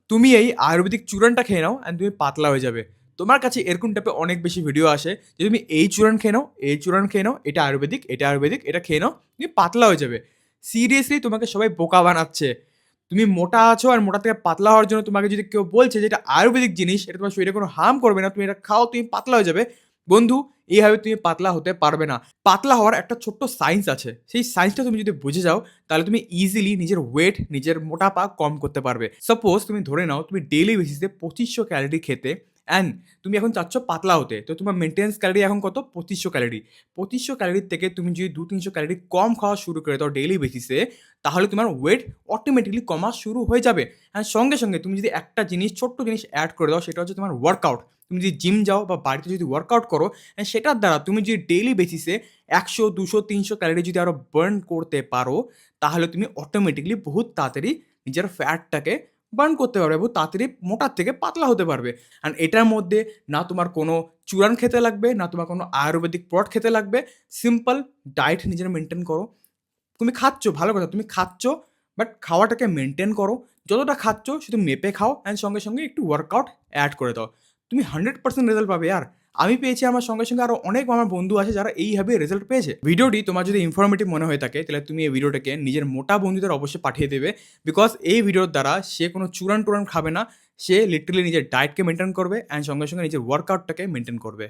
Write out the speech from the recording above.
তুমি এই আয়ুর্বেদিক চূর্ণটা খেয়ে নাও অ্যান্ড তুমি পাতলা হয়ে যাবে। তোমার কাছে এরকম টাইপের অনেক বেশি ভিডিও আসে যে তুমি এই চূর্ণ খেয়ে নাও, এই চূর্ণ খেয়ে নাও, এটা আয়ুর্বেদিক, এটা আয়ুর্বেদিক, এটা খেয়ে নাও, তুমি পাতলা হয়ে যাবে। সিরিয়াসলি তোমাকে সবাই বোকা বানাচ্ছে। তুমি মোটা আছো আর মোটা থেকে পাতলা হওয়ার জন্য তোমাকে যদি কেউ বলছে যে এটা আয়ুর্বেদিক জিনিস, এটা তোমার শরীরে কোনো হার্ম করবে না, তুমি এটা খাও, তুমি পাতলা হয়ে যাবে। বন্ধু, এইভাবে তুমি পাতলা হতে পারবে না। পাতলা হওয়ার একটা ছোট্ট সায়েন্স আছে। সেই সায়েন্সটা তুমি যদি বুঝে যাও, তাহলে তুমি ইজিলি নিজের ওয়েট, নিজের মোটাপা কম করতে পারবে। সাপোজ তুমি ধরে নাও তুমি ডেইলি বেসিসে 2500 ক্যালোরি খেতে অ্যান্ড তুমি এখন চাচ্ছ পাতলা হতে। তো তোমার মেইনটেন্যান্স ক্যালোরি এখন কত? 2500 ক্যালোরি। 2500 ক্যালোরির থেকে তুমি যদি 200-300 ক্যালোরি কম খাওয়া শুরু করে দাও ডেইলি বেসিসে, তাহলে তোমার ওয়েট অটোমেটিক্যালি কমা শুরু হয়ে যাবে। অ্যান্ড সঙ্গে, সঙ্গে তুমি যদি একটা জিনিস, ছোট্ট জিনিস এড করে দাও, সেটা হচ্ছে তোমার ওয়ার্কআউট। তুমি যদি জিম যাও বা বাড়িতে যদি ওয়ার্কআউট করো, সেটার দ্বারা তুমি যদি ডেইলি বেসিসে 100, 200, 300 ক্যালোরি যদি আরো বার্ন করতে পারো, তাহলে তুমি অটোমেটিক্যালি বহুত তাড়াতাড়ি নিজের ফ্যাটটাকে বার্ন করতে পারবে, বহুত তাড়াতাড়ি মোটার থেকে পাতলা হতে পারবে। অ্যান্ড এটার মধ্যে না তোমার কোনো চূড়ান খেতে লাগবে, না তোমার কোনো আয়ুর্বেদিক প্রোডাক্ট খেতে লাগবে। সিম্পল ডায়েট নিজের মেনটেন করো। তুমি খাচ্ছ, ভালো কথা, তুমি খাচ্ছ, বাট খাওয়াটাকে মেনটেন করো। যতটা খাচ্ছ শুধু মেপে খাও অ্যান্ড সঙ্গে, সঙ্গে একটু ওয়ার্কআউট অ্যাড করে দাও। তুমি 100% রেজাল্ট পাবে। আর আমি পেয়েছি, আমার সঙ্গে, সঙ্গে আরো অনেক আমার বন্ধু আছে যারা এইভাবে রেজাল্ট পেয়েছে। ভিডিওটি তোমার যদি ইনফরমেটিভ মনে হয়ে থাকে, তাহলে তুমি এই ভিডিওটাকে নিজের মোটা বন্ধুদের অবশ্যই পাঠিয়ে দেবে। বিকজ এই ভিডিওর দ্বারা সে কোনো চূড়ান টুরান খাবে না। সে লিটারালি নিজের ডায়েটকে মেনটেন করবে অ্যান্ড সঙ্গে, সঙ্গে নিজের ওয়ার্কআউটটাকে মেনটেন করবে।